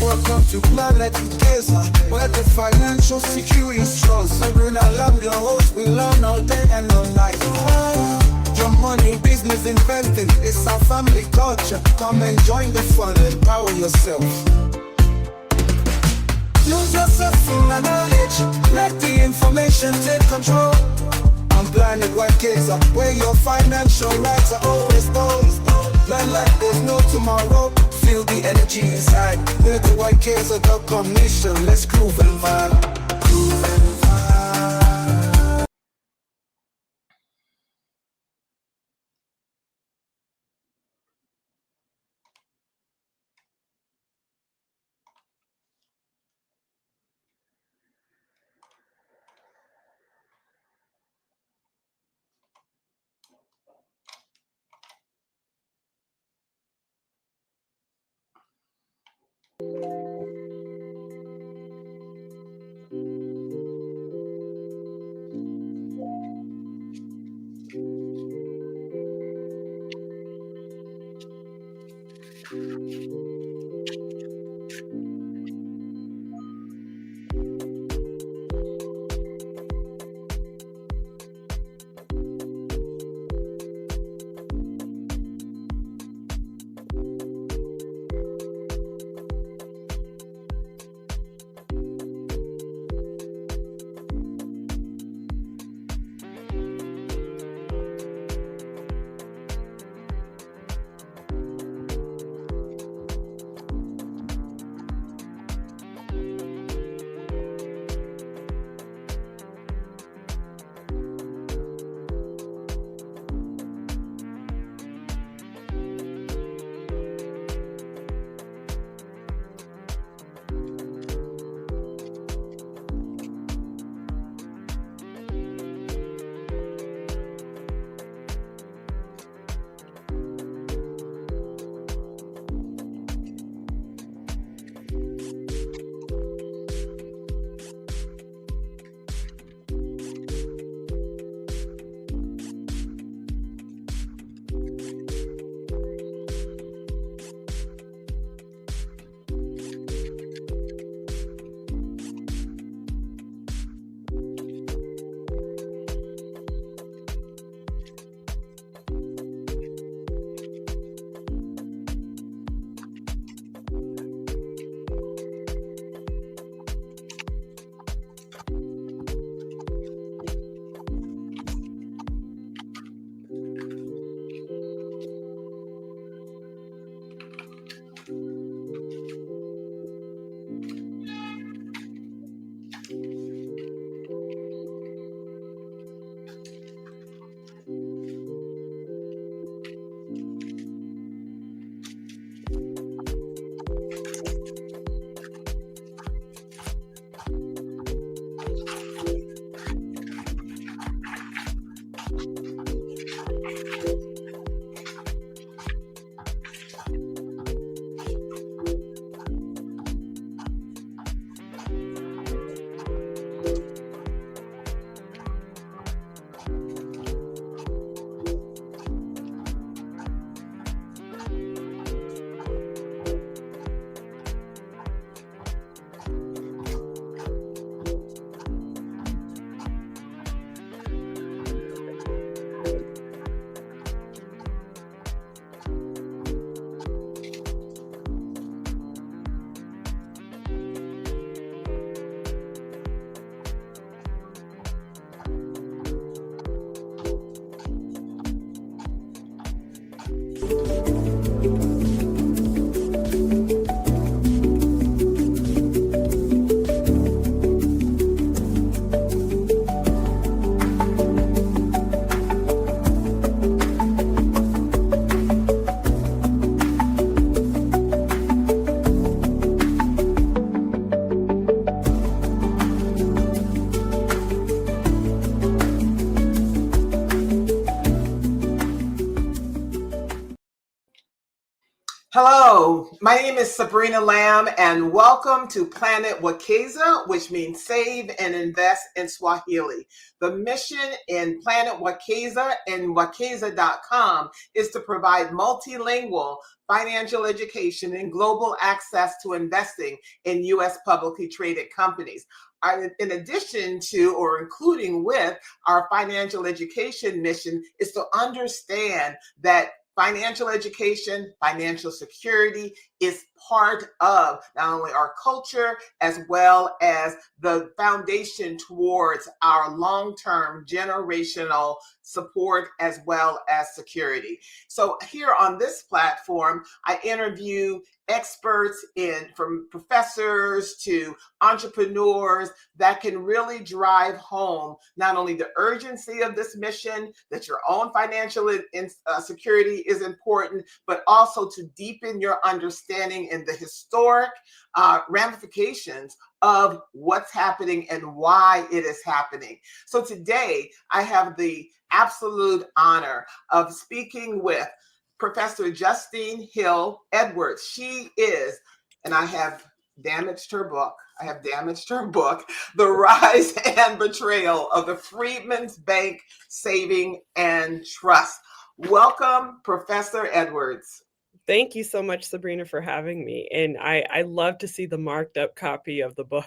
Welcome to Planet Kesa, where the financial security is strong. Sabrina, love your host, we learn all day and all night. Your money, business, investing, it's our family culture. Come and join the fun, empower yourself. Use yourself in my knowledge, let the information take control. I'm Planet Kesa, where your financial rights are always those. Learn like there's no tomorrow. Feel the energy inside. We're the YKs.com nation. Let's groove and vibe. Groove and vibe. Hello, my name is Sabrina Lamb, and welcome to Planet Wakeza, which means save and invest in Swahili. The mission in Planet Wakeza and Wakeza.com is to provide multilingual financial education and global access to investing in U.S. publicly traded companies. In addition to or including with our financial education mission is to understand that financial education, financial security is part of not only our culture as well as the foundation towards our long-term generational support as well as security. So here on this platform, I interview experts from professors to entrepreneurs that can really drive home not only the urgency of this mission, that your own financial security is important, but also to deepen your understanding in the historic ramifications of what's happening and why it is happening. So today, I have the absolute honor of speaking with Professor Justene Hill Edwards. She is, and I have damaged her book, The Rise and Betrayal of the Freedman's Bank Saving and Trust. Welcome, Professor Edwards. Thank you so much, Sabrina, for having me. And I love to see the marked up copy of the book.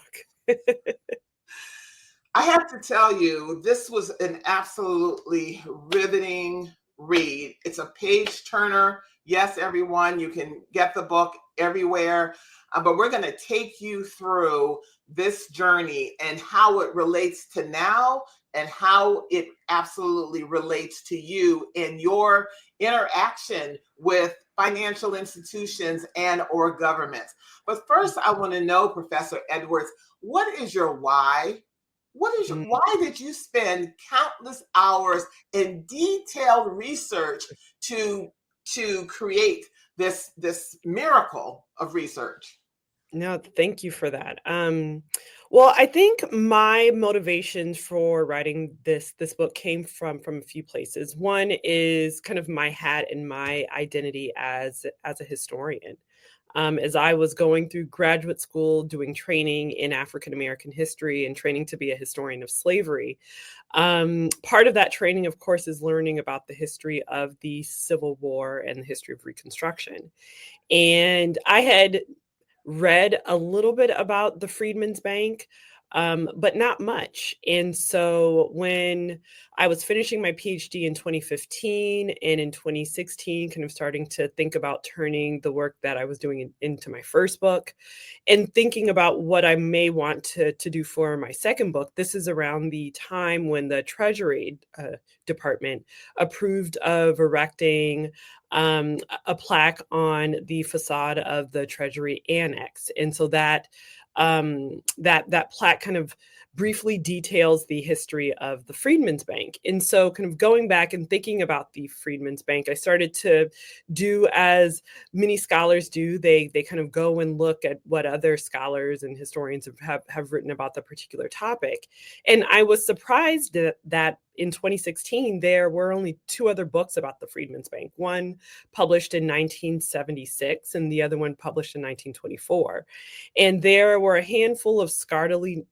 I have to tell you, this was an absolutely riveting read. It's a page turner. Yes, everyone, you can get the book everywhere, but we're going to take you through this journey and how it relates to now and how it absolutely relates to you in your interaction with financial institutions and or governments. But first, I want to know, Professor Edwards, what is your why? Why did you spend countless hours in detailed research to create this miracle of research? No, thank you for that. Well, I think my motivations for writing this book came from a few places. One is kind of my hat and my identity as a historian. As I was going through graduate school, doing training in African American history and training to be a historian of slavery, part of that training, of course, is learning about the history of the Civil War and the history of Reconstruction. And I had read a little bit about the Freedman's Bank, but not much. And so when I was finishing my PhD in 2015 and in 2016, kind of starting to think about turning the work that I was doing into my first book and thinking about what I may want to do for my second book, this is around the time when the Treasury Department approved of erecting a plaque on the facade of the Treasury Annex. And so that plaque kind of briefly details the history of the Freedman's Bank. And so kind of going back and thinking about the Freedman's Bank, I started to do as many scholars do. They kind of go and look at what other scholars and historians have written about the particular topic. And I was surprised that in 2016, there were only two other books about the Freedman's Bank, one published in 1976 and the other one published in 1924. And there were a handful of scholarly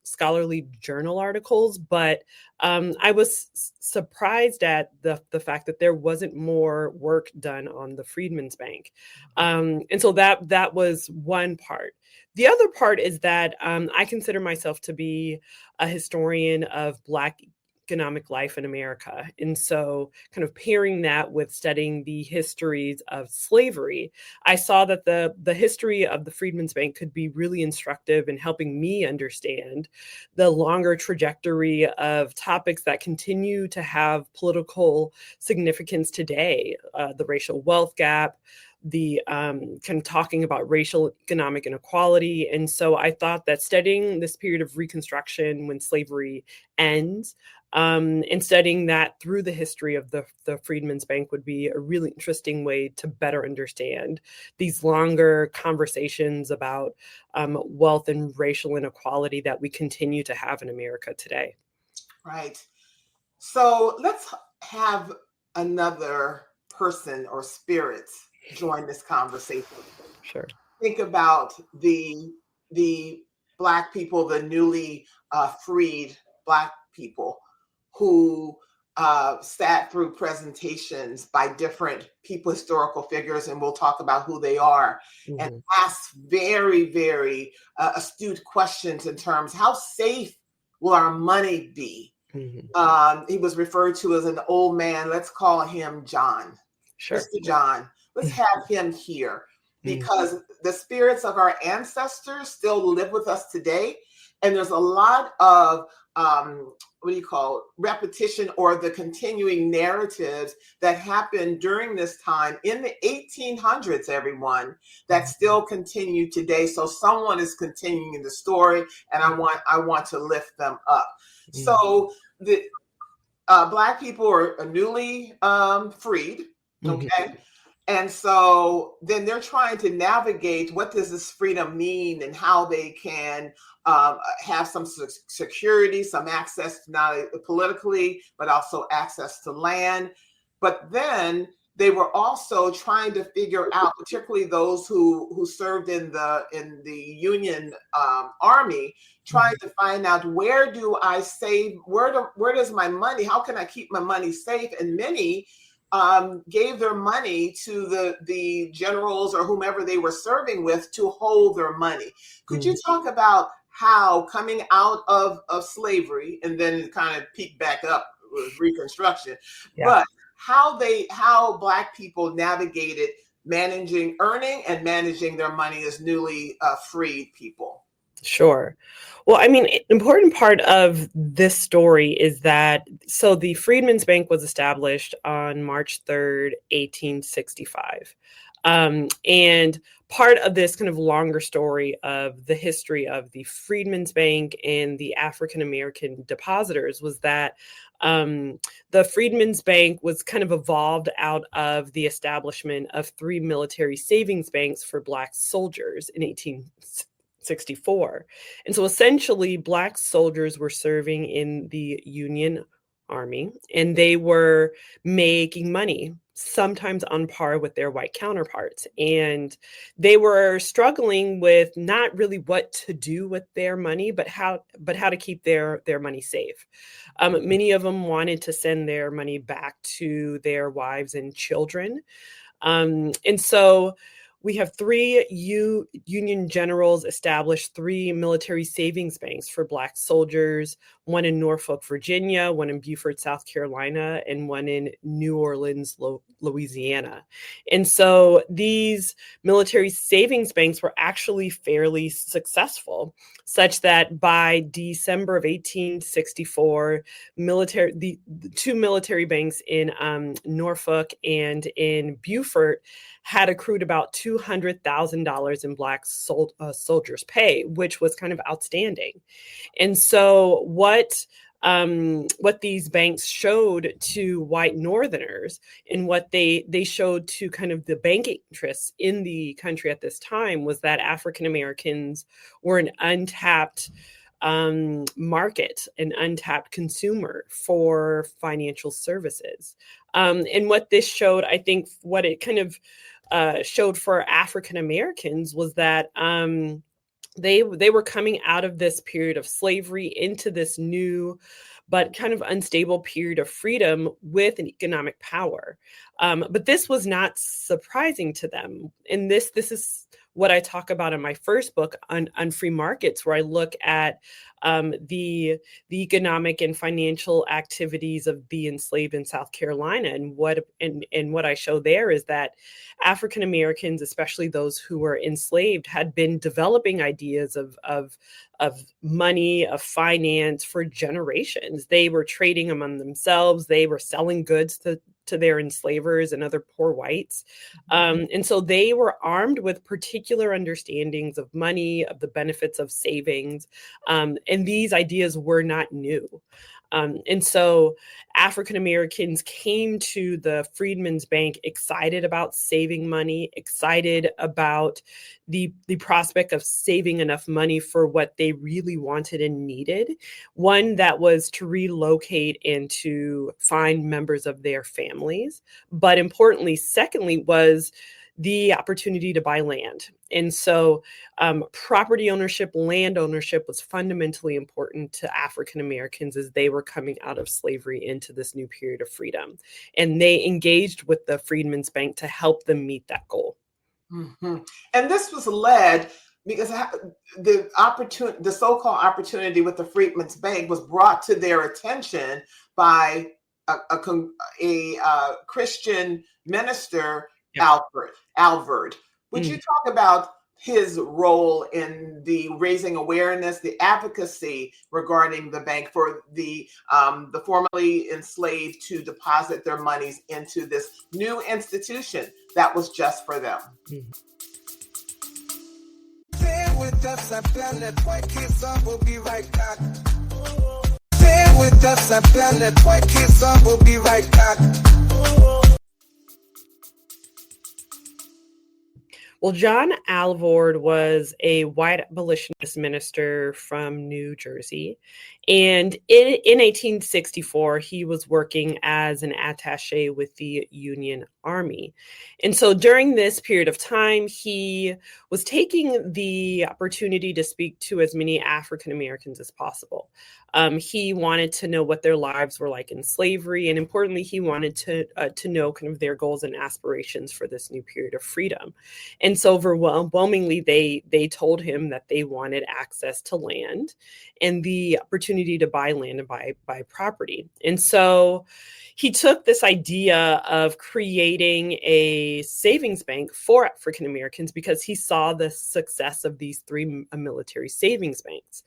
journal articles, but I was surprised at the fact that there wasn't more work done on the Freedman's Bank. And so that was one part. The other part is that I consider myself to be a historian of Black economic life in America. And so kind of pairing that with studying the histories of slavery, I saw that the history of the Freedman's Bank could be really instructive in helping me understand the longer trajectory of topics that continue to have political significance today, the racial wealth gap, the kind of talking about racial economic inequality. And so I thought that studying this period of Reconstruction when slavery ends, and studying that through the history of the Freedman's Bank would be a really interesting way to better understand these longer conversations about wealth and racial inequality that we continue to have in America today. Right. So let's have another person or spirit join this conversation. Sure. Think about the Black people, the newly freed Black people who sat through presentations by different people, historical figures, and we'll talk about who they are, and asked very, very astute questions in terms, how safe will our money be? He was referred to as an old man. Let's call him John. Sure. Mr. John. Let's have him here, because the spirits of our ancestors still live with us today. And there's a lot of repetition, or the continuing narratives that happened during this time in the 1800s, everyone, that still continue today. So someone is continuing the story, and I want to lift them up. So the Black people are newly freed, okay? And so then they're trying to navigate, what does this freedom mean, and how they can have some security, some access, not politically, but also access to land. But then they were also trying to figure out, particularly those who served in the Union Army, trying to find out, where do I save? Where does my money? How can I keep my money safe? And many gave their money to the generals or whomever they were serving with to hold their money. Could you talk about how, coming out of slavery, and then it kind of peaked back up with Reconstruction, but how Black people navigated earning and managing their money as newly freed people? Sure. Well, I mean, an important part of this story is that, so the Freedmen's Bank was established on March 3rd, 1865. And part of this kind of longer story of the history of the Freedmen's Bank and the African-American depositors was that the Freedmen's Bank was kind of evolved out of the establishment of 3 military savings banks for Black soldiers in 1864. And so essentially, Black soldiers were serving in the Union Army, and they were making money, sometimes on par with their white counterparts. And they were struggling with not really what to do with their money, but how to keep their money safe. Many of them wanted to send their money back to their wives and children. And so we have 3 Union generals established 3 military savings banks for Black soldiers, one in Norfolk, Virginia, one in Beaufort, South Carolina, and one in New Orleans, Louisiana. And so these military savings banks were actually fairly successful, such that by December of 1864, the 2 military banks in Norfolk and in Beaufort had accrued about $200,000 in Black soldiers' pay, which was kind of outstanding. And so what these banks showed to white Northerners, and what they showed to kind of the banking interests in the country at this time, was that African Americans were an untapped market, an untapped consumer for financial services. And what this showed, I think what it kind of showed for African Americans was that they were coming out of this period of slavery into this new but kind of unstable period of freedom with an economic power. But this was not surprising to them. And this is what I talk about in my first book on free markets, where I look at the economic and financial activities of the enslaved in South Carolina. And what I show there is that African Americans, especially those who were enslaved, had been developing ideas of money, of finance for generations. They were trading among themselves. They were selling goods to their enslavers and other poor whites. And so they were armed with particular understandings of money, of the benefits of savings. And these ideas were not new. And so African Americans came to the Freedmen's Bank excited about saving money, excited about the prospect of saving enough money for what they really wanted and needed. One that was to relocate and to find members of their families. But importantly, secondly, was the opportunity to buy land. And so property ownership, land ownership was fundamentally important to African Americans as they were coming out of slavery into this new period of freedom. And they engaged with the Freedmen's Bank to help them meet that goal. Mm-hmm. And this was led because the so-called opportunity with the Freedmen's Bank was brought to their attention by a Christian minister, Yeah. Alvord. Would you talk about his role in the raising awareness, the advocacy regarding the bank for the formerly enslaved to deposit their monies into this new institution that was just for them? Stay with us at Planet White Kids Up, we'll be right back. Stay with us at Planet White Kids Up, we'll be right back. Well, John Alvord was a white abolitionist minister from New Jersey. And in 1864, he was working as an attaché with the Union Army. And so during this period of time, he was taking the opportunity to speak to as many African Americans as possible. He wanted to know what their lives were like in slavery. And importantly, he wanted to know kind of their goals and aspirations for this new period of freedom. And so overwhelmingly, they told him that they wanted access to land and the opportunity to buy land and buy property. And so he took this idea of creating a savings bank for African Americans because he saw the success of these three military savings banks.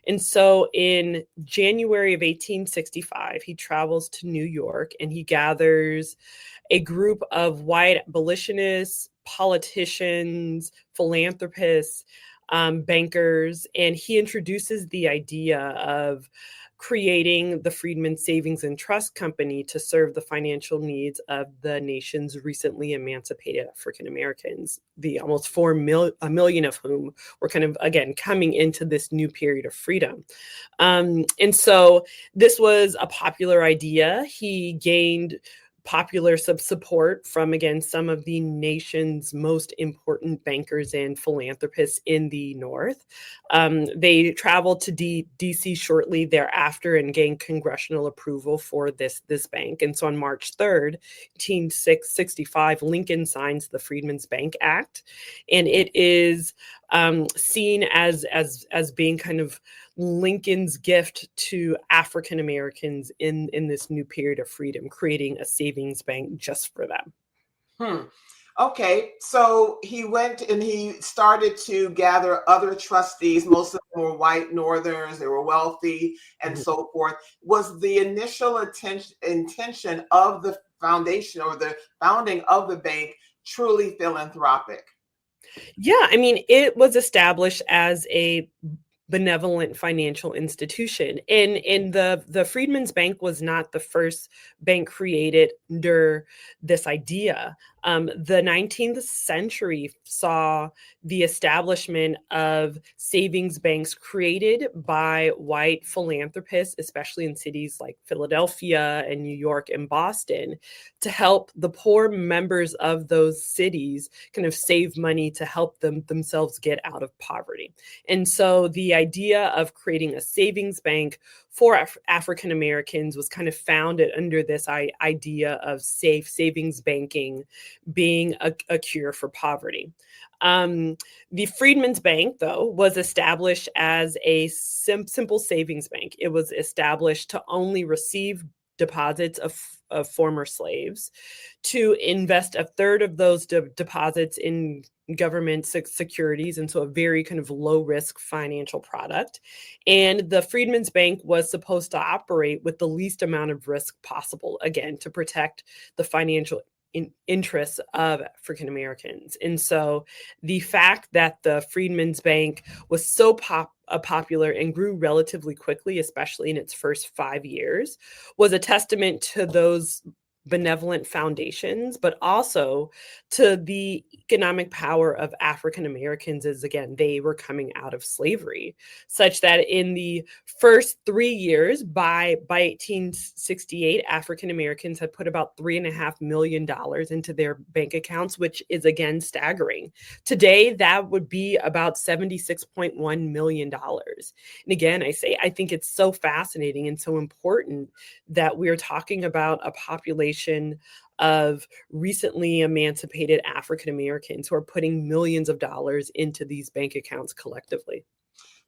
And so in January of 1865, he travels to New York and he gathers a group of white abolitionists, politicians, philanthropists, bankers, and he introduces the idea of creating the Freedman Savings and Trust Company to serve the financial needs of the nation's recently emancipated African Americans, the almost 4 million of whom were kind of, again, coming into this new period of freedom. And so this was a popular idea. He gained popular support from, again, some of the nation's most important bankers and philanthropists in the North. They traveled to DC shortly thereafter and gained congressional approval for this bank. And so on March 3rd, 1865, Lincoln signs the Freedmen's Bank Act. And it is seen as being kind of Lincoln's gift to African Americans in this new period of freedom, creating a savings bank just for them. Okay, so he went and he started to gather other trustees. Most of them were white Northerners, they were wealthy and so forth. Was the initial intention of the foundation or the founding of the bank truly philanthropic? Yeah, I mean, it was established as a benevolent financial institution. And the Freedmen's Bank was not the first bank created under this idea. The 19th century saw the establishment of savings banks created by white philanthropists, especially in cities like Philadelphia and New York and Boston, to help the poor members of those cities kind of save money to help themselves get out of poverty. And so the idea of creating a savings bank for African Americans was kind of founded under this idea of savings banking being a cure for poverty. The Freedmen's Bank, though, was established as a simple savings bank. It was established to only receive deposits of former slaves, to invest a third of those deposits in government securities, and so a very kind of low risk financial product. And the Freedmen's Bank was supposed to operate with the least amount of risk possible, again, to protect the financial interests of African Americans. And so the fact that the Freedmen's Bank was so popular and grew relatively quickly, especially in its first 5 years, was a testament to those benevolent foundations, but also to the economic power of African Americans as, again, they were coming out of slavery, such that in the first 3 years by 1868, African Americans had put about $3.5 million into their bank accounts, which is, again, staggering. Today, that would be about $76.1 million. And again, I think it's so fascinating and so important that we're talking about a population of recently emancipated African Americans who are putting millions of dollars into these bank accounts collectively.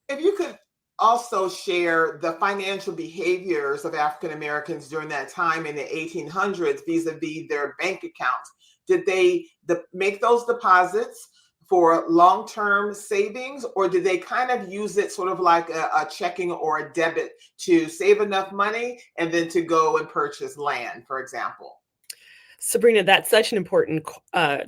If you could also share the financial behaviors of African Americans during that time in the 1800s vis-a-vis their bank accounts. Did they make those deposits for long-term savings, or did they kind of use it sort of like a checking or a debit to save enough money and then to go and purchase land, for example? Sabrina, that's such an important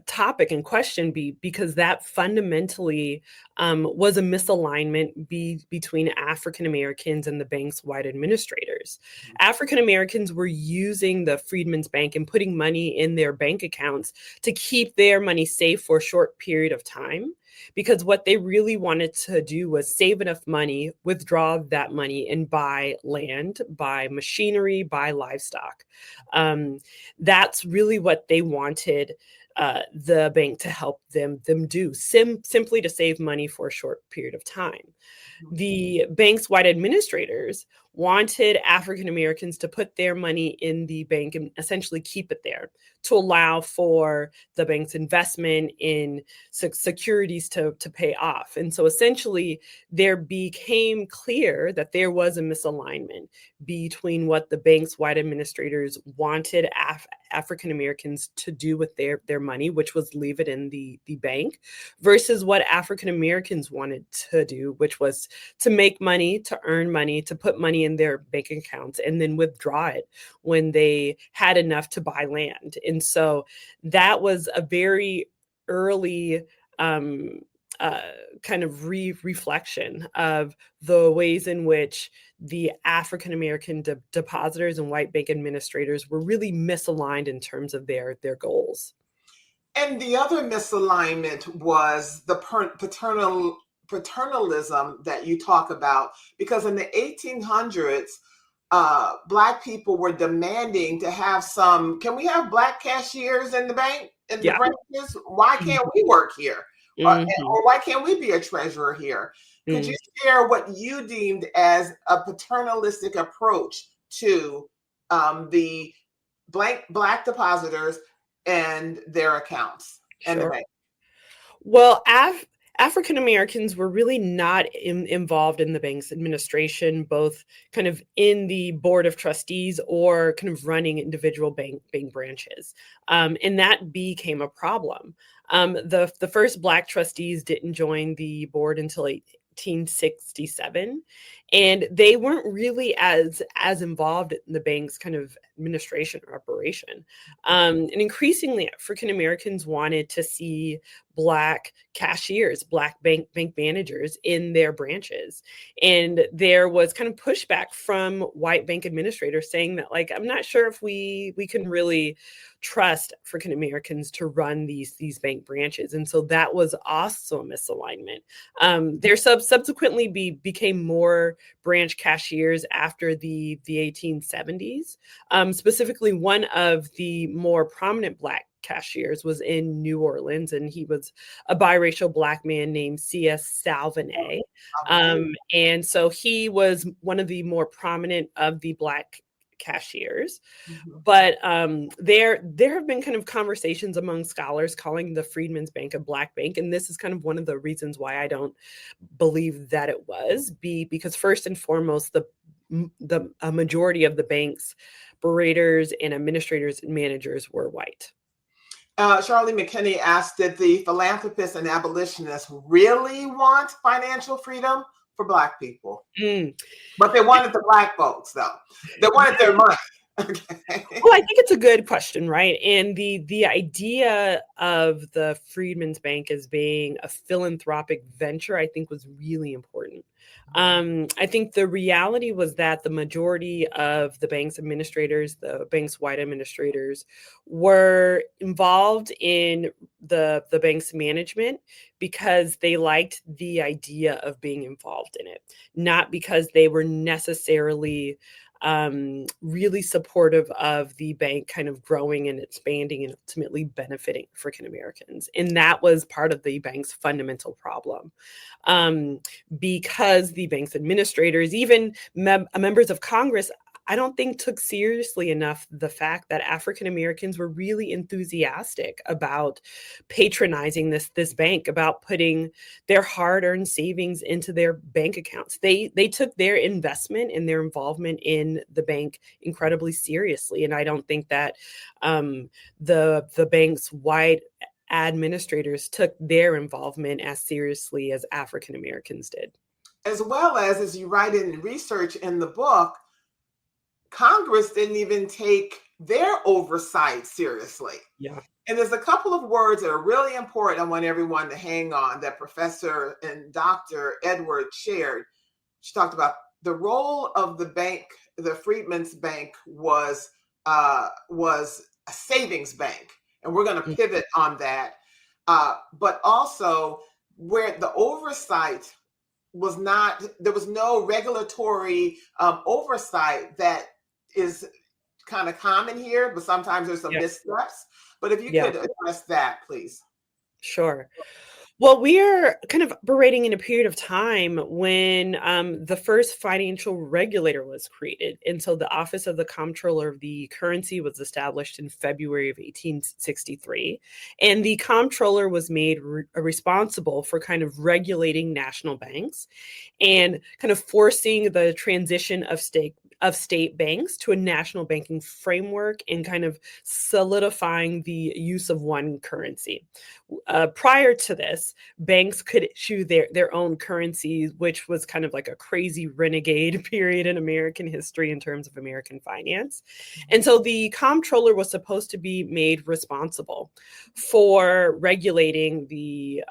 topic and question because that fundamentally was a misalignment between African Americans and the bank's white administrators. Mm-hmm. African Americans were using the Freedman's Bank and putting money in their bank accounts to keep their money safe for a short period of time, because what they really wanted to do was save enough money, withdraw that money, and buy land, buy machinery, buy livestock. That's really what they wanted the bank to help them do, simply to save money for a short period of time. The bank's white administrators wanted African Americans to put their money in the bank and essentially keep it there to allow for the bank's investment in securities to pay off. And so essentially there became clear that there was a misalignment between what the bank's white administrators wanted African Americans to do with their money, which was leave it in the bank, versus what African Americans wanted to do, which was to make money, to earn money, to put money in their bank accounts and then withdraw it when they had enough to buy land. And so that was a very early kind of reflection of the ways in which the African American depositors and white bank administrators were really misaligned in terms of their goals. And the other misalignment was the paternalism that you talk about, because in the 1800s, Black people were demanding to have can we have Black cashiers in the bank, in the branches? Why can't we work here? Or why can't we be a treasurer here? Could you share what you deemed as a paternalistic approach to the Black depositors and their accounts and the bank? Well, African Americans were really not involved in the bank's administration, both kind of in the board of trustees or kind of running individual bank branches. And that became a problem. The first Black trustees didn't join the board until 1867, and they weren't really as involved in the bank's kind of administration or operation. And increasingly, African Americans wanted to see Black cashiers, Black bank managers in their branches. And there was kind of pushback from white bank administrators saying that, like, I'm not sure if we can really trust African Americans to run these bank branches. And so that was also a misalignment. There subsequently became more branch cashiers after the 1870s. Specifically, one of the more prominent Black cashiers was in New Orleans, and he was a biracial Black man named C.S. Salvenet. And so he was one of the more prominent of the Black cashiers. But there have been kind of conversations among scholars calling the Freedman's Bank a Black bank. And this is kind of one of the reasons why I don't believe that it was, because first and foremost, a majority of the bank's berators and administrators and managers were white. Charlie McKinney asked, did the philanthropists and abolitionists really want financial freedom for Black people? But they wanted the Black folks, though. They wanted their money. Okay. Well, I think it's a good question, right? And the idea of the Freedmen's Bank as being a philanthropic venture, I think, was really important. I think the reality was that the majority of the bank's administrators, the bank's wide administrators, were involved in the bank's management because they liked the idea of being involved in it, not because they were necessarily really supportive of the bank kind of growing and expanding and ultimately benefiting African Americans. And that was part of the bank's fundamental problem. Because the bank's administrators, even members of Congress, I don't think took seriously enough the fact that African Americans were really enthusiastic about patronizing this bank, about putting their hard-earned savings into their bank accounts. They took their investment and their involvement in the bank incredibly seriously, and I don't think that the bank's wide administrators took their involvement as seriously as African Americans did. As well as you write in research in the book, Congress didn't even take their oversight seriously. Yeah. And there's a couple of words that are really important I want everyone to hang on that Professor and Dr. Edwards shared. She talked about the role of the bank, the Freedmen's Bank was a savings bank. And we're going to pivot on that. But also where the oversight was not, there was no regulatory oversight that is kind of common here, but sometimes there's some missteps. But if you could address that, please. Sure. Well, we are kind of operating in a period of time when the first financial regulator was created. And so the Office of the Comptroller of the Currency was established in February of 1863. And the comptroller was made responsible for kind of regulating national banks and kind of forcing the transition of state banks to a national banking framework and kind of solidifying the use of one currency. Prior to this, banks could issue their own currencies, which was kind of like a crazy renegade period in American history in terms of American finance. And so the comptroller was supposed to be made responsible for regulating the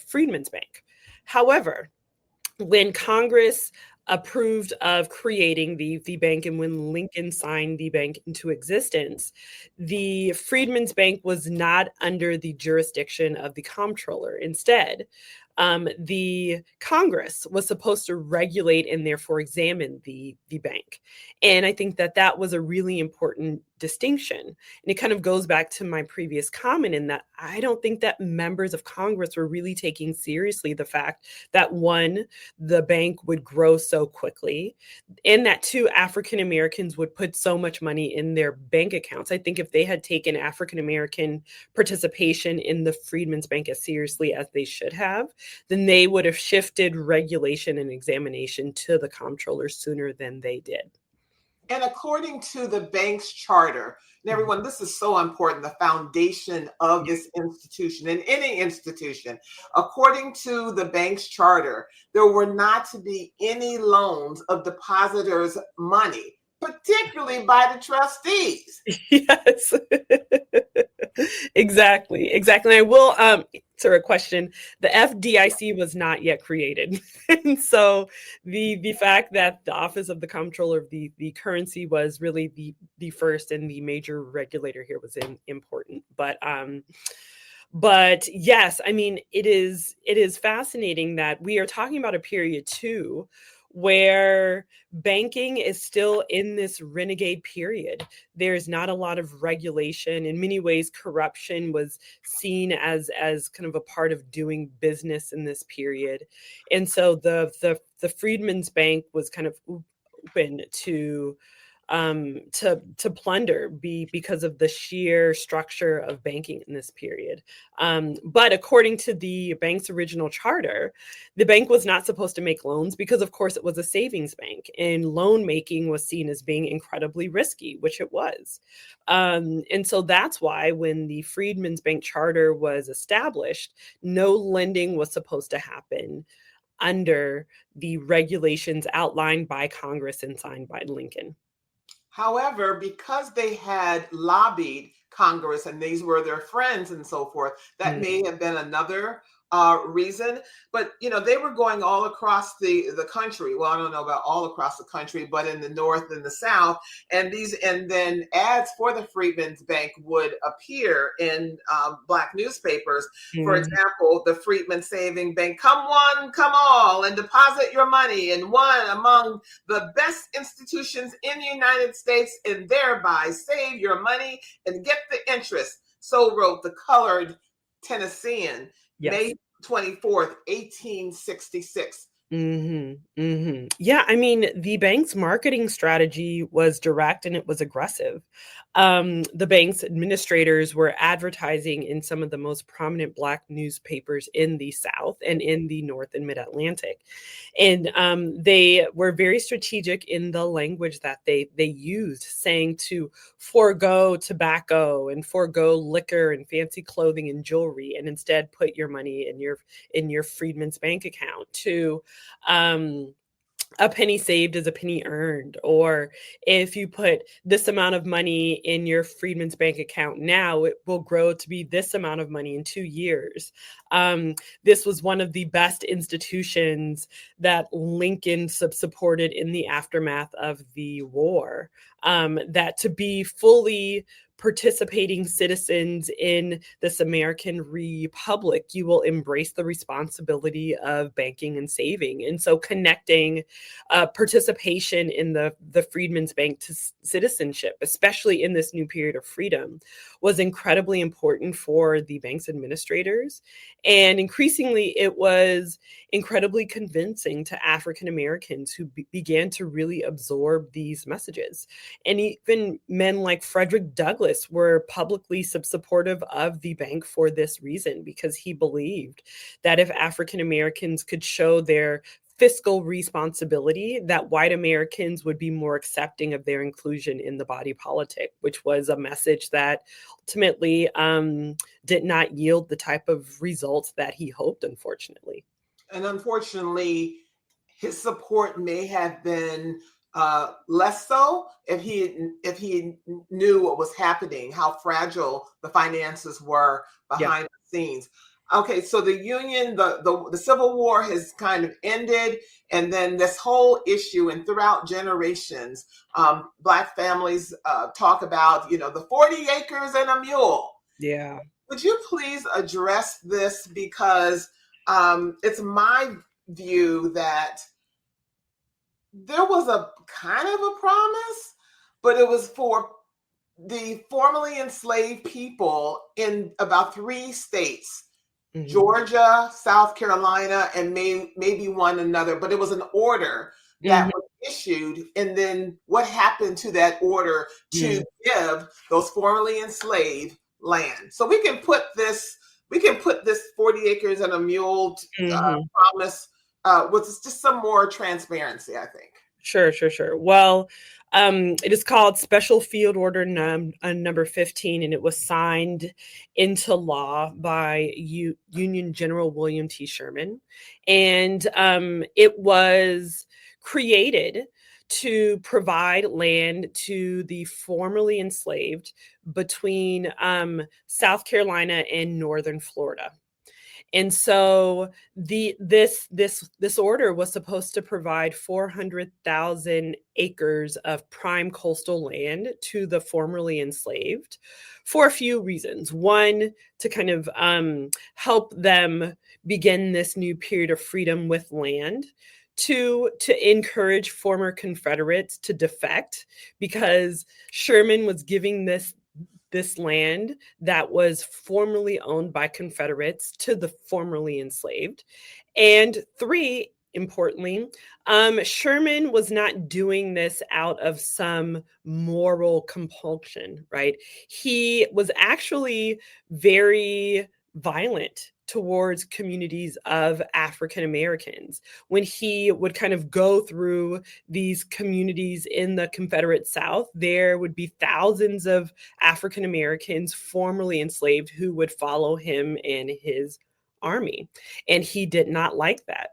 Freedmen's Bank. However, when Congress approved of creating the bank and when Lincoln signed the bank into existence, the Freedmen's Bank was not under the jurisdiction of the comptroller. Instead, the Congress was supposed to regulate and therefore examine the bank. And I think that was a really important distinction. And it kind of goes back to my previous comment in that I don't think that members of Congress were really taking seriously the fact that, one, the bank would grow so quickly, and that, two, African Americans would put so much money in their bank accounts. I think if they had taken African American participation in the Freedmen's Bank as seriously as they should have, then they would have shifted regulation and examination to the comptroller sooner than they did. And according to the bank's charter, and everyone, this is so important, the foundation of this institution and any institution. According to the bank's charter, there were not to be any loans of depositors' money, particularly by the trustees. Yes, exactly. I will answer a question. The FDIC was not yet created. And so the fact that the Office of the Comptroller of the Currency was really the first and the major regulator here was important. But yes, I mean, it is fascinating that we are talking about a period too where banking is still in this renegade period. There's not a lot of regulation. In many ways, corruption was seen as kind of a part of doing business in this period. And so the Freedmen's Bank was kind of open to plunder because of the sheer structure of banking in this period. But according to the bank's original charter, the bank was not supposed to make loans because, of course, it was a savings bank, and loan making was seen as being incredibly risky, which it was. And so that's why when the Freedmen's Bank charter was established, no lending was supposed to happen under the regulations outlined by Congress and signed by Lincoln. However, because they had lobbied Congress and these were their friends and so forth, that may have been another reason. But they were going all across the country. Well, I don't know about all across the country, but in the North and the South, and then ads for the Freedmen's Bank would appear in Black newspapers. For example, the Freedman Saving Bank, come one, come all, and deposit your money in one among the best institutions in the United States, and thereby save your money and get the interest. So wrote the colored Tennessean, Yes. May 24th, 1866. Yeah, I mean, the bank's marketing strategy was direct and it was aggressive. The bank's administrators were advertising in some of the most prominent Black newspapers in the South and in the North and Mid-Atlantic. And they were very strategic in the language that they used, saying to forego tobacco and forego liquor and fancy clothing and jewelry, and instead put your money in your Freedman's Bank account, to a penny saved is a penny earned, or if you put this amount of money in your Freedman's Bank account now, it will grow to be this amount of money in 2 years. This was one of the best institutions that Lincoln supported in the aftermath of the war, that to be fully participating citizens in this American republic, you will embrace the responsibility of banking and saving. And so connecting participation in the Freedmen's Bank to citizenship, especially in this new period of freedom, was incredibly important for the bank's administrators. And increasingly, it was incredibly convincing to African Americans who began to really absorb these messages. And even men like Frederick Douglass were publicly supportive of the bank for this reason, because he believed that if African Americans could show their fiscal responsibility, that white Americans would be more accepting of their inclusion in the body politic, which was a message that ultimately did not yield the type of results that he hoped, unfortunately. And unfortunately, his support may have been less so if he knew what was happening, how fragile the finances were behind the scenes. Okay, so the Union, the Civil War has kind of ended, and then this whole issue, and throughout generations, Black families talk about, the 40 acres and a mule. Yeah. Would you please address this? Because it's my view that there was a kind of a promise, but it was for the formerly enslaved people in about 3 states. Georgia, South Carolina, and maybe one another, but it was an order that was issued. And then what happened to that order to give those formerly enslaved land? So we can put this 40 acres and a mule promise with just some more transparency, I think. Sure. Well, it is called Special Field Order number 15, and it was signed into law by Union General William T. Sherman. And it was created to provide land to the formerly enslaved between South Carolina and northern Florida. And so this order was supposed to provide 400,000 acres of prime coastal land to the formerly enslaved for a few reasons. One, to kind of help them begin this new period of freedom with land. 2, to encourage former Confederates to defect, because Sherman was giving this land that was formerly owned by Confederates to the formerly enslaved. And 3, importantly, Sherman was not doing this out of some moral compulsion, right? He was actually very violent towards communities of African Americans. When he would kind of go through these communities in the Confederate South, there would be thousands of African Americans formerly enslaved who would follow him and his army. And he did not like that.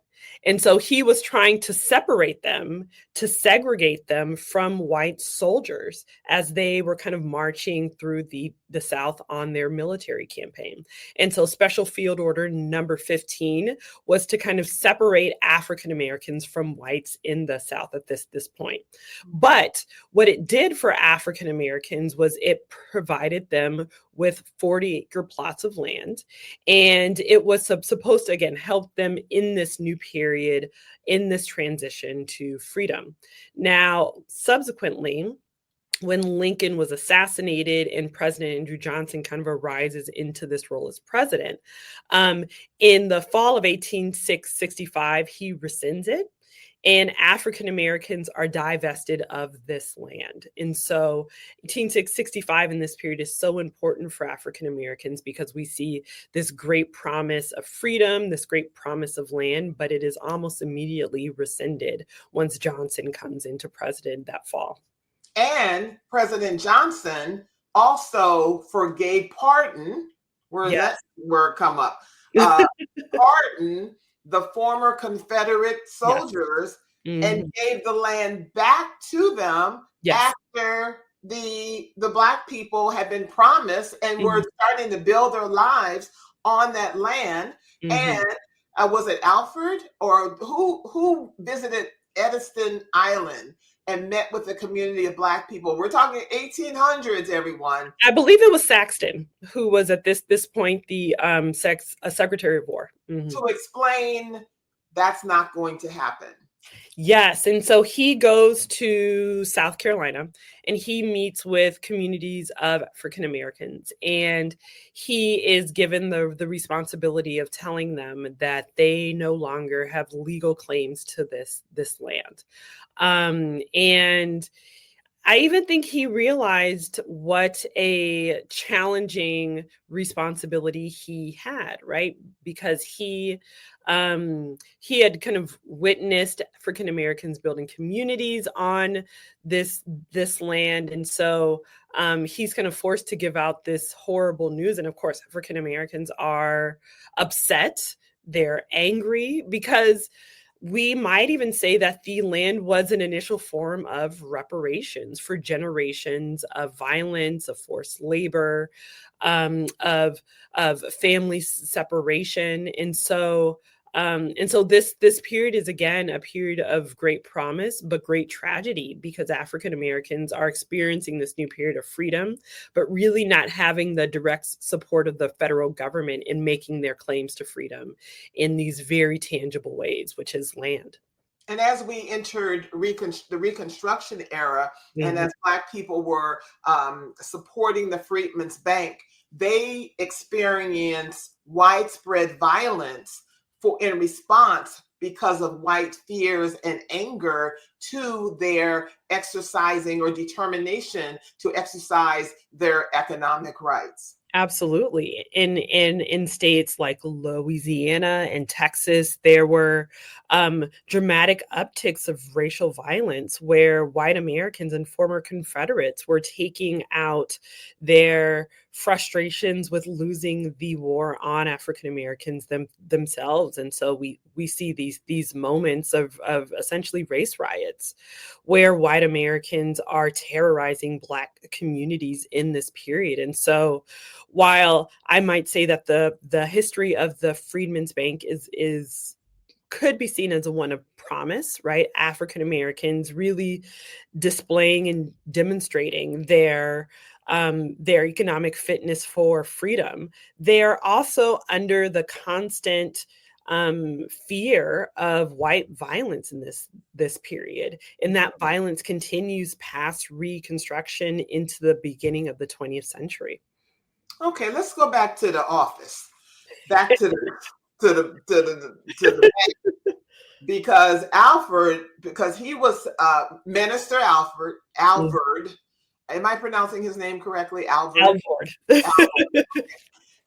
And so he was trying to separate them, to segregate them from white soldiers as they were kind of marching through the South on their military campaign. And so Special Field Order number 15 was to kind of separate African Americans from whites in the South at this point. But what it did for African Americans was it provided them with 40-acre plots of land. And it was supposed to, again, help them in this new period, in this transition to freedom. Now, subsequently, when Lincoln was assassinated and President Andrew Johnson kind of arises into this role as president, in the fall of 1865, he rescinds it. And African Americans are divested of this land. And so 1865 in this period is so important for African Americans because we see this great promise of freedom, this great promise of land, but it is almost immediately rescinded once Johnson comes into president that fall. And President Johnson also forgave pardon, where that word come up, pardon the former Confederate soldiers and gave the land back to them after the Black people had been promised and were starting to build their lives on that land. And was it Alfred or who visited Ediston Island and met with the community of Black people? We're talking 1800s, everyone. I believe it was Saxton, who was at this point the Secretary of War. To explain that's not going to happen. Yes. And so he goes to South Carolina and he meets with communities of African Americans. And he is given the responsibility of telling them that they no longer have legal claims to this land. And I even think he realized what a challenging responsibility he had, right? Because he had kind of witnessed African Americans building communities on this land. And so he's kind of forced to give out this horrible news. And of course, African Americans are upset. They're angry because we might even say that the land was an initial form of reparations for generations of violence, of forced labor, of family separation. And so this period is, again, a period of great promise, but great tragedy because African Americans are experiencing this new period of freedom, but really not having the direct support of the federal government in making their claims to freedom in these very tangible ways, which is land. And as we entered the Reconstruction era, and as Black people were supporting the Freedmen's Bank, they experienced widespread violence in response because of white fears and anger to their exercising or determination to exercise their economic rights. Absolutely. In states like Louisiana and Texas, there were dramatic upticks of racial violence where white Americans and former Confederates were taking out their frustrations with losing the war on African Americans themselves. And so we see these moments of essentially race riots where white Americans are terrorizing Black communities in this period. And so while I might say that the history of the Freedmen's Bank could be seen as one of promise, right? African Americans really displaying and demonstrating their economic fitness for freedom. They're also under the constant fear of white violence in this period. And that violence continues past Reconstruction into the beginning of the 20th century. Okay, let's go back to the office, back to the bank, because he was Minister Alford. Am I pronouncing his name correctly? Alford.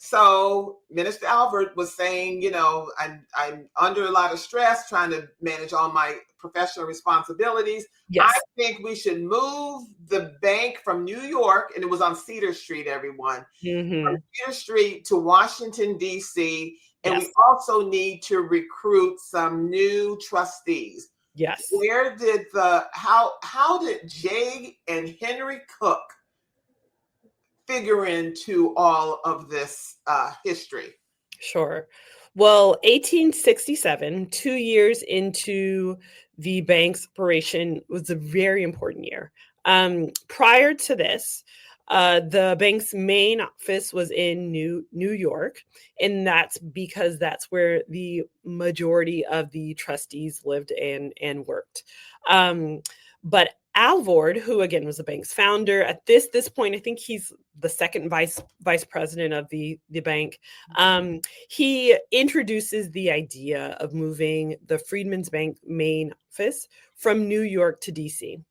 So Minister Alford was saying, I'm under a lot of stress trying to manage all my professional responsibilities. Yes. I think we should move the bank from New York, and it was on Cedar Street, everyone, from Cedar Street to Washington, D.C., And Yes. we also need to recruit some new trustees. Yes. Where did how did Jay and Henry Cook figure into all of this history? Sure. Well, 1867, 2 years into the bank's operation, was a very important year. Prior to this, the bank's main office was in New York, and that's because that's where the majority of the trustees lived and worked. But Alvord, who again was the bank's founder, at this point, I think he's the second vice president of the bank. He introduces the idea of moving the Freedman's Bank main office from New York to DC.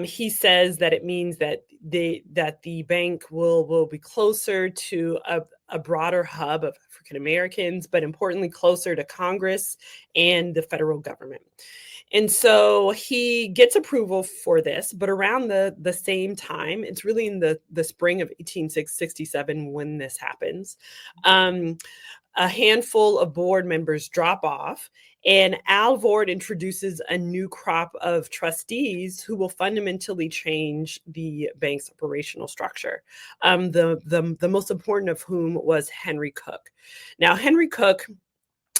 He says that it means that the bank will be closer to a broader hub of African Americans, but importantly, closer to Congress and the federal government. And so he gets approval for this, but around the same time, it's really in the spring of 1867 when this happens. A handful of board members drop off, and Alvord introduces a new crop of trustees who will fundamentally change the bank's operational structure. The most important of whom was Henry Cook. Now, Henry Cook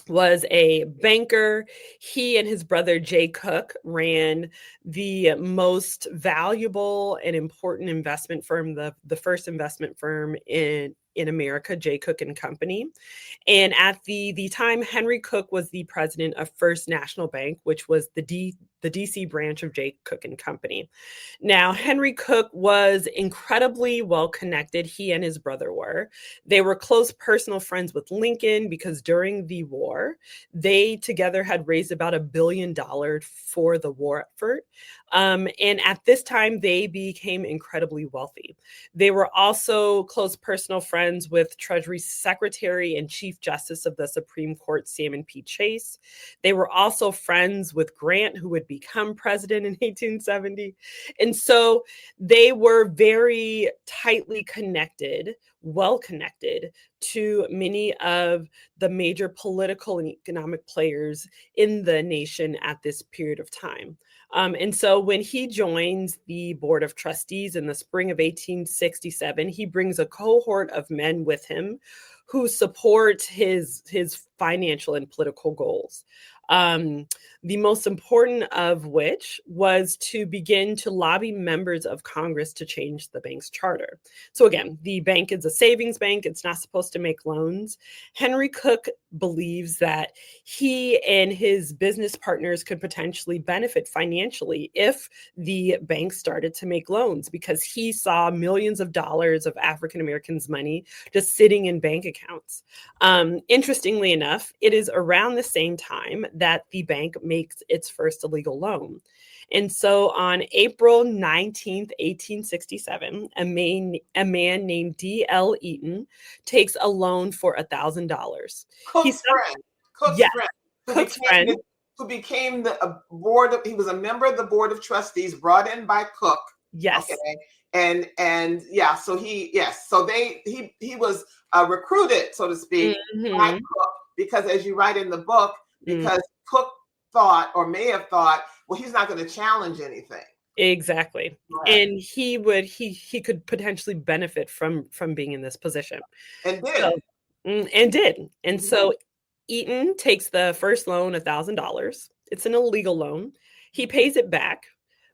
was a banker. He and his brother Jay Cook ran the most valuable and important investment firm, the first investment firm in America, Jay Cook and Company. And at the time, Henry Cook was the president of First National Bank, which was the DC branch of Jay Cook and Company. Now, Henry Cook was incredibly well connected. He and his brother were. They were close personal friends with Lincoln because during the war, they together had raised about $1 billion for the war effort. And at this time, they became incredibly wealthy. They were also close personal friends with Treasury Secretary and Chief Justice of the Supreme Court, Salmon P. Chase. They were also friends with Grant, who would become president in 1870. And so they were very tightly connected, well connected to many of the major political and economic players in the nation at this period of time. And so when he joins the Board of Trustees in the spring of 1867, he brings a cohort of men with him who support his financial and political goals. The most important of which was to begin to lobby members of Congress to change the bank's charter. So again, the bank is a savings bank. It's not supposed to make loans. Henry Cook believes that he and his business partners could potentially benefit financially if the bank started to make loans, because he saw millions of dollars of African Americans' money just sitting in bank accounts. Interestingly enough, it is around the same time that the bank makes its first illegal loan. And so on April 19th, 1867, a man named D.L. Eaton takes a loan for $1,000. Cook's friend. Cook's yes, friend. Cook's friend. Who became the he was a member of the Board of Trustees brought in by Cook. Yes. Okay. And yeah, so he was recruited, so to speak, by Cook, because as you write in the book, because Cook thought, or may have thought, well, he's not going to challenge anything. Exactly. Right. And he could potentially benefit from being in this position. And did. And so Eaton takes the first loan, $1,000. It's an illegal loan. He pays it back.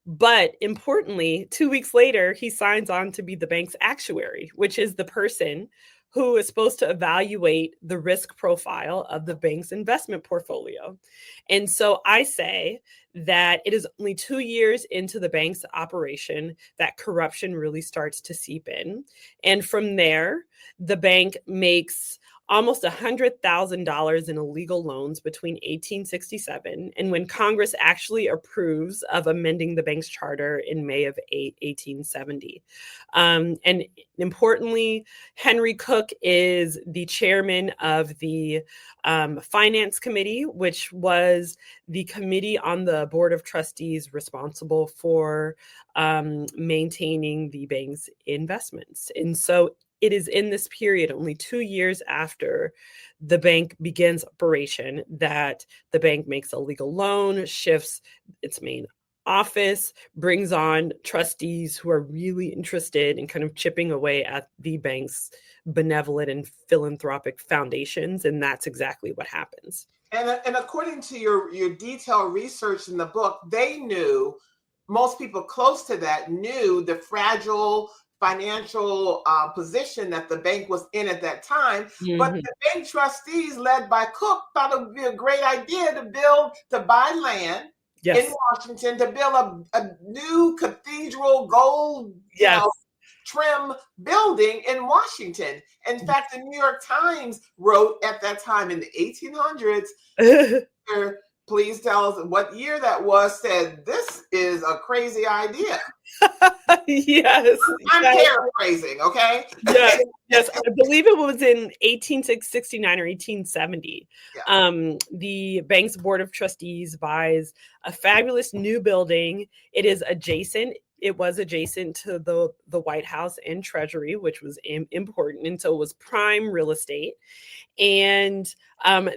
But importantly, 2 weeks later, he signs on to be the bank's actuary, which is the person who is supposed to evaluate the risk profile of the bank's investment portfolio. And so I say that it is only 2 years into the bank's operation that corruption really starts to seep in. And from there, the bank makes almost $100,000 in illegal loans between 1867 and when Congress actually approves of amending the bank's charter in May of 1870. And importantly, Henry Cook is the chairman of the Finance Committee, which was the committee on the Board of Trustees responsible for maintaining the bank's investments. And so it is in this period, only 2 years after the bank begins operation, that the bank makes a legal loan, shifts its main office, brings on trustees who are really interested in kind of chipping away at the bank's benevolent and philanthropic foundations. And that's exactly what happens. And according to your detailed research in the book, they knew, most people close to that knew the fragile financial position that the bank was in at that time. But the bank trustees, led by Cook, thought it would be a great idea to buy land in Washington, to build a new cathedral gold, trim building in Washington. In fact, the New York Times wrote at that time in the 1800s, please tell us what year that was, said, this is a crazy idea. Yes. I'm paraphrasing, okay? Yes. I believe it was in 1869 or 1870. Yeah. The bank's board of trustees buys a fabulous new building. It was adjacent to the White House and Treasury, which was important. And so it was prime real estate. And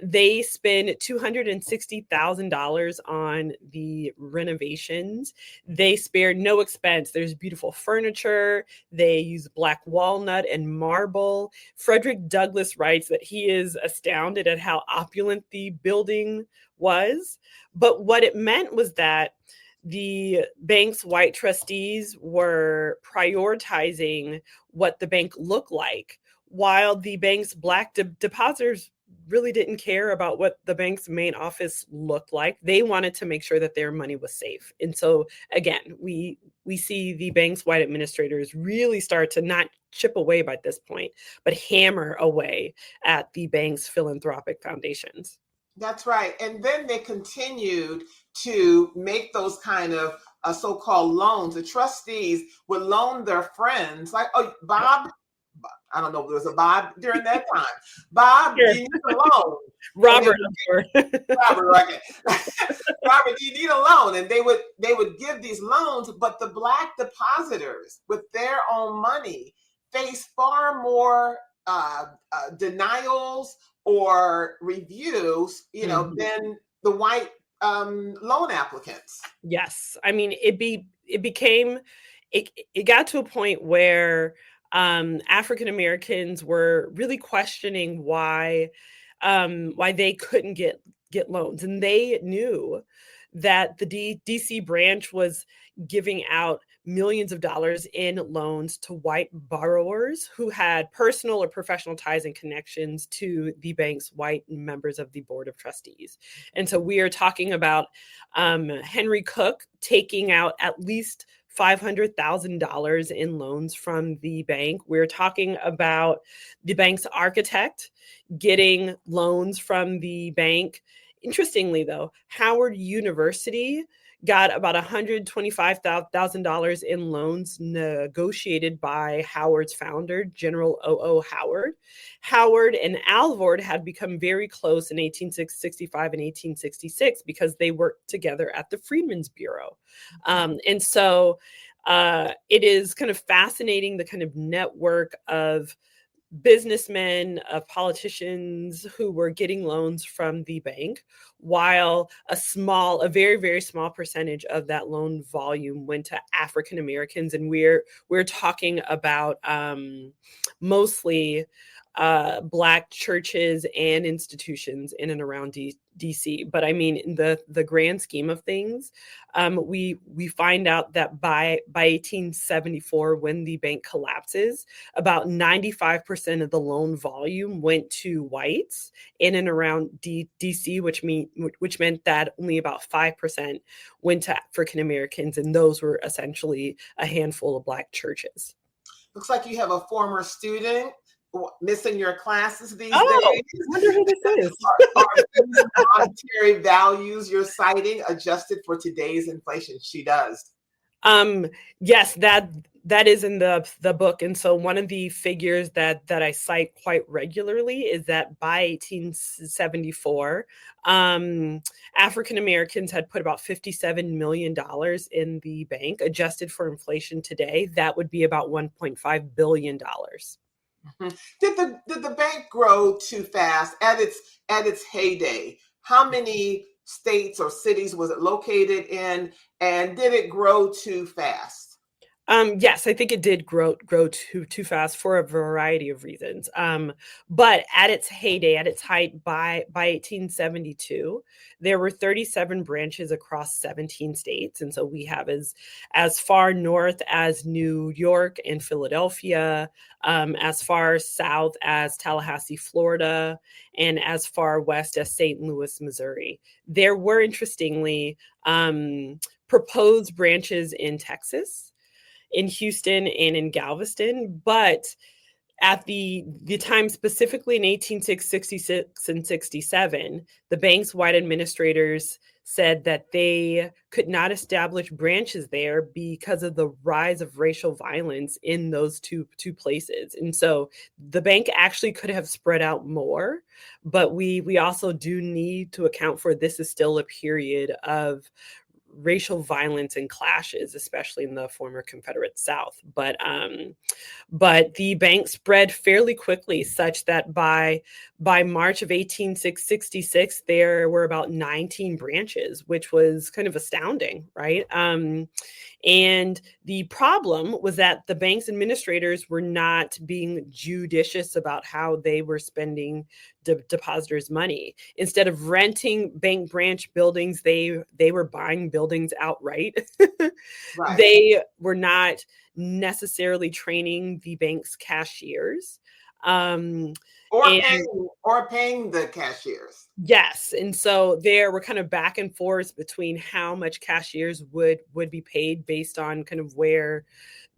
they spend $260,000 on the renovations. They spare no expense. There's beautiful furniture. They use black walnut and marble. Frederick Douglass writes that he is astounded at how opulent the building was. But what it meant was that the bank's white trustees were prioritizing what the bank looked like, while the bank's black depositors really didn't care about what the bank's main office looked like. They wanted to make sure that their money was safe. And so, again, we see the bank's white administrators really start to not chip away by this point, but hammer away at the bank's philanthropic foundations. That's right. And then they continued to make those kind of so-called loans. The trustees would loan their friends, like, oh, Bob, I don't know if there was a Bob during that time. Bob, do you need a loan? Robert, okay. Robert, do you need a loan? And they would give these loans, but the black depositors with their own money face far more denials or reviews, than the white loan applicants. Yes, I mean it got to a point where African Americans were really questioning why they couldn't get loans, and they knew that the DC branch was giving out millions of dollars in loans to white borrowers who had personal or professional ties and connections to the bank's white members of the board of trustees. And so we are talking about Henry Cook taking out at least $500,000 in loans from the bank. We're talking about the bank's architect getting loans from the bank. Interestingly, though, Howard University got about $125,000 in loans negotiated by Howard's founder, General O.O. Howard. Howard and Alvord had become very close in 1865 and 1866 because they worked together at the Freedmen's Bureau. And so it is kind of fascinating, the kind of network of businessmen, of politicians who were getting loans from the bank, while a very, very small percentage of that loan volume went to African Americans. And we're talking about mostly Black churches and institutions in and around DC. But I mean, in the grand scheme of things, we find out that by 1874, when the bank collapses, about 95% of the loan volume went to whites in and around DC, which meant that only about 5% went to African Americans, and those were essentially a handful of Black churches. Looks like you have a former student missing your classes these days. I wonder who this is. Are these monetary values you're citing adjusted for today's inflation? She does. Yes, that is in the book. And so one of the figures that I cite quite regularly is that by 1874, African Americans had put about $57 million in the bank. Adjusted for inflation today, that would be about $1.5 billion. Mhm. Did the bank grow too fast at its heyday? How many states or cities was it located in, and did it grow too fast? Yes, I think it did grow too fast for a variety of reasons. But at its heyday, at its height, by 1872, there were 37 branches across 17 states, and so we have as far north as New York and Philadelphia, as far south as Tallahassee, Florida, and as far west as St. Louis, Missouri. There were, interestingly, proposed branches in Texas, in Houston, and in Galveston, but at the time, specifically in 1866 and 67, the bank's white administrators said that they could not establish branches there because of the rise of racial violence in those two places. And so the bank actually could have spread out more, but we also do need to account for this is still a period of racial violence and clashes, especially in the former Confederate South. But the bank spread fairly quickly, such that by March of 1866, there were about 19 branches, which was kind of astounding, right? And the problem was that the bank's administrators were not being judicious about how they were spending depositors' money. Instead of renting bank branch buildings, they were buying buildings outright. Right. They were not necessarily training the bank's cashiers. Um, Or and paying the cashiers. Yes, and so there were kind of back and forth between how much cashiers would be paid based on kind of where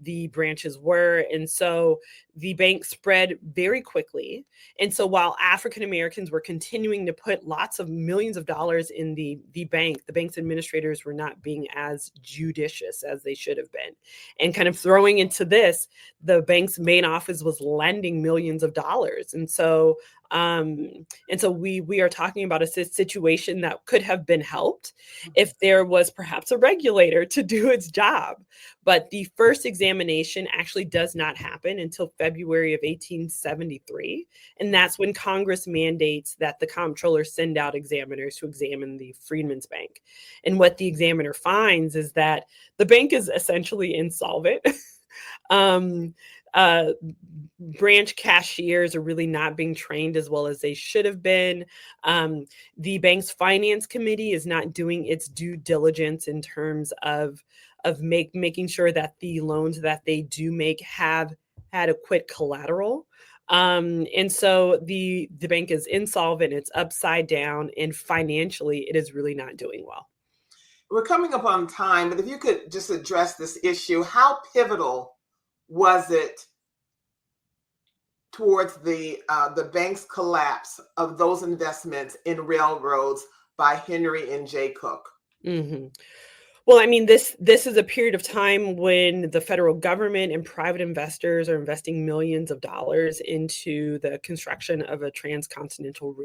the branches were. And so the bank spread very quickly. And so while African Americans were continuing to put lots of millions of dollars in the bank, the bank's administrators were not being as judicious as they should have been. And kind of throwing into this, the bank's main office was lending millions of dollars. And so we are talking about a situation that could have been helped if there was perhaps a regulator to do its job. But the first examination actually does not happen until February of 1873. And that's when Congress mandates that the comptroller send out examiners to examine the Freedmen's Bank. And what the examiner finds is that the bank is essentially insolvent. um, uh, Branch cashiers are really not being trained as well as they should have been. The bank's finance committee is not doing its due diligence in terms of making sure that the loans that they do make have adequate collateral. And so the bank is insolvent, it's upside down, and financially it is really not doing well. We're coming up on time, but if you could just address this issue, how pivotal was it towards the bank's collapse of those investments in railroads by Henry and J. Cook? Mm-hmm. Well, I mean, this is a period of time when the federal government and private investors are investing millions of dollars into the construction of a transcontinental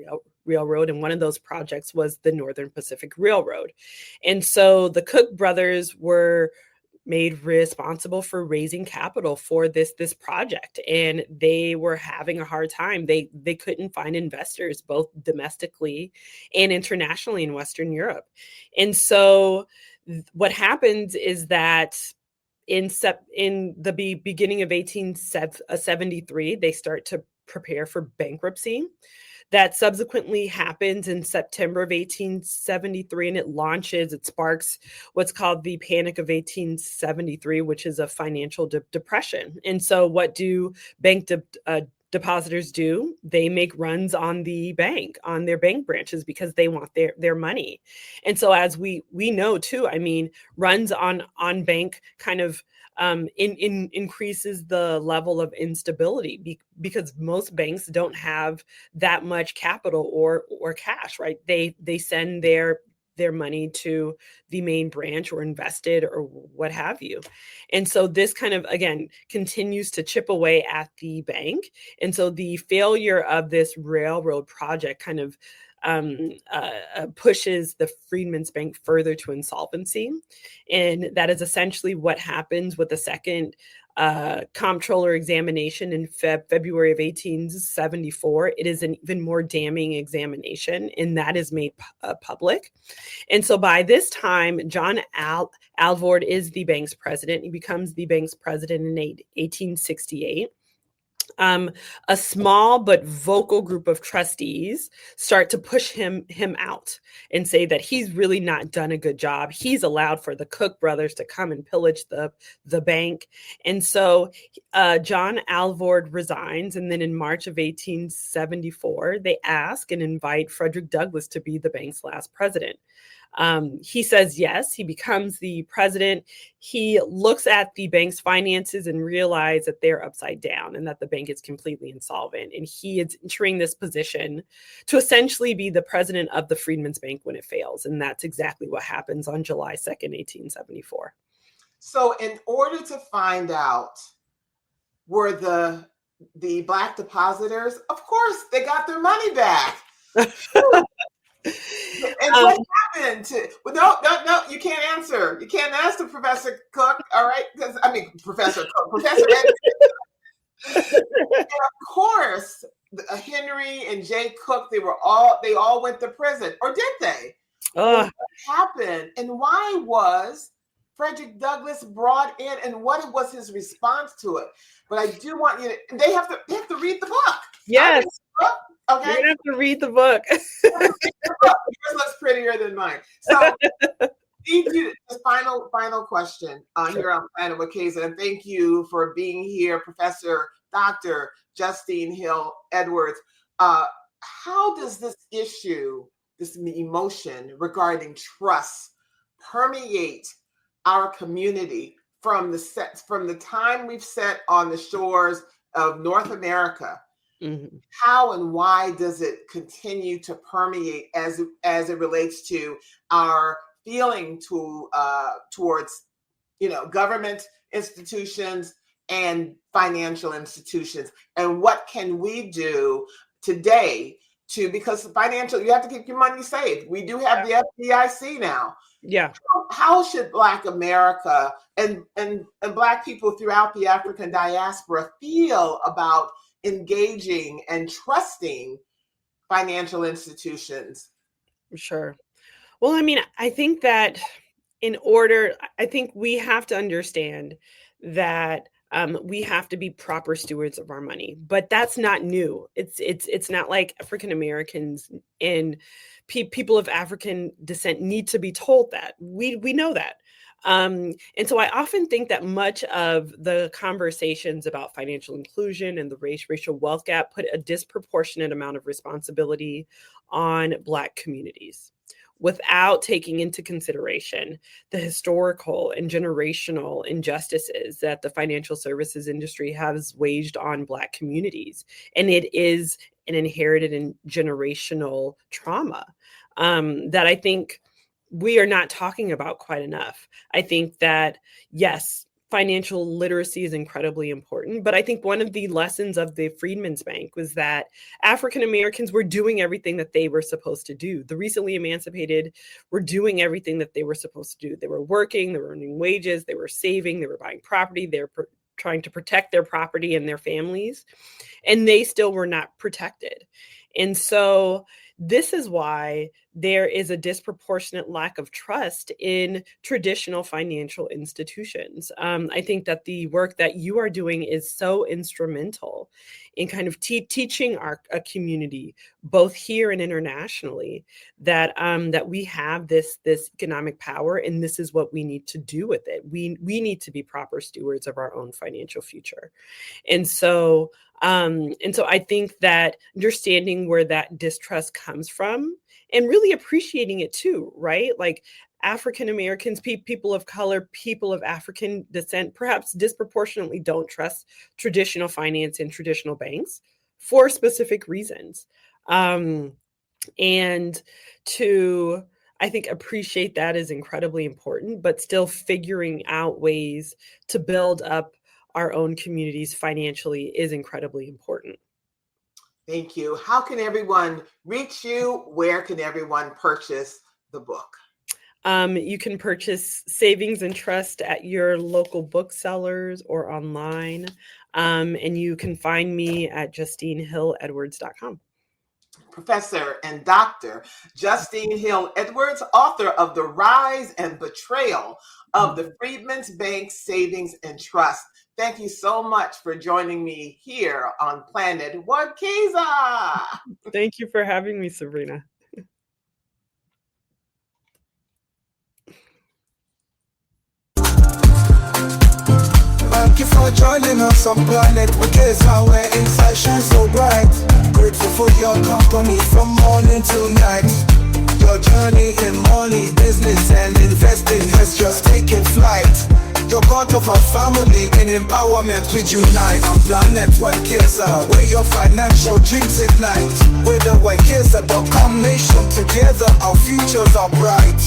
railroad. And one of those projects was the Northern Pacific Railroad. And so the Cook brothers were made responsible for raising capital for this project, and they were having a hard time. They couldn't find investors both domestically and internationally in Western Europe. And so what happens is that in the beginning of 1873, they start to prepare for bankruptcy. That subsequently happens in September of 1873, and it sparks what's called the Panic of 1873, which is a financial depression. And so what do bank depositors do? They make runs on their bank branches, because they want their money. And so, as we know too, I mean, runs on bank kind of increases the level of instability, because most banks don't have that much capital or cash, right? They send their money to the main branch or invested or what have you. And so this kind of, again, continues to chip away at the bank. And so the failure of this railroad project kind of pushes the Freedmen's Bank further to insolvency. And that is essentially what happens with the second comptroller examination in February of 1874. It is an even more damning examination, and that is made public. And so by this time, John Alvord is the bank's president. He becomes the bank's president in 1868. A small but vocal group of trustees start to push him out and say that he's really not done a good job. He's allowed for the Cook brothers to come and pillage the bank. And so John Alvord resigns. And then in March of 1874, they ask and invite Frederick Douglass to be the bank's last president. He says yes, he becomes the president. He looks at the bank's finances and realizes that they're upside down and that the bank is completely insolvent. And he is entering this position to essentially be the president of the Freedmen's Bank when it fails. And that's exactly what happens on July 2nd, 1874. So in order to find out were the Black depositors, of course, they got their money back. And what happened to? Well, no, you can't answer. You can't answer Professor Cook. All right, Professor Cook, Professor Edwards. And of course, Henry and Jay Cook. They all went to prison, or did they? What happened, and why was Frederick Douglass brought in, and what was his response to it? But I do want you to. They have to read the book. Yes. Okay. You're gonna have to read the book. Yours looks prettier than mine. So, the final question here on Planet Wackaza, and thank you for being here, Professor Dr. Justene Hill Edwards. How does this issue, this emotion regarding trust, permeate our community from the time we've set on the shores of North America? Mm-hmm. How and why does it continue to permeate as it relates to our feeling towards government institutions and financial institutions, and what can we do today because financial, you have to keep your money safe. We do have the FDIC now. Yeah. How should Black America and Black people throughout the African diaspora feel about engaging and trusting financial institutions? Sure. Well, I think that I think we have to understand that we have to be proper stewards of our money, but that's not new. It's not like African Americans and people of African descent need to be told that. We know that. And so I often think that much of the conversations about financial inclusion and the racial wealth gap put a disproportionate amount of responsibility on Black communities without taking into consideration the historical and generational injustices that the financial services industry has waged on Black communities. And it is an inherited and generational trauma that I think we are not talking about quite enough. I think that, yes, financial literacy is incredibly important, but I think one of the lessons of the Freedmen's Bank was that African Americans were doing everything that they were supposed to do. The recently emancipated were doing everything that they were supposed to do. They were working, they were earning wages, they were saving, they were buying property, they were trying to protect their property and their families, and they still were not protected. And so this is why there is a disproportionate lack of trust in traditional financial institutions. I think that the work that you are doing is so instrumental in kind of teaching our community, both here and internationally, that we have this economic power, and this is what we need to do with it. We need to be proper stewards of our own financial future, and so I think that understanding where that distrust comes from and really appreciating it too, right? Like African Americans, people of color, people of African descent, perhaps disproportionately don't trust traditional finance and traditional banks for specific reasons. And to, I think, appreciate that is incredibly important, but still figuring out ways to build up our own communities financially is incredibly important. Thank you. How can everyone reach you? Where can everyone purchase the book? You can purchase Savings and Trust at your local booksellers or online. And you can find me at JusteneHillEdwards.com. Professor and Dr. Justene Hill Edwards, author of The Rise and Betrayal of the Freedman's Bank Savings and Trust. Thank you so much for joining me here on Planet Wakeza. Thank you for having me, Sabrina. Thank you for joining us on Planet Wakeza, where inside shines so bright. Grateful for your company from morning till night. Your journey in money, business and investing has just taken flight. You're part of our family in empowerment we unite. On Planet Wakeza, where your financial dreams ignite. With the Wakeza.com nation, together our futures are bright.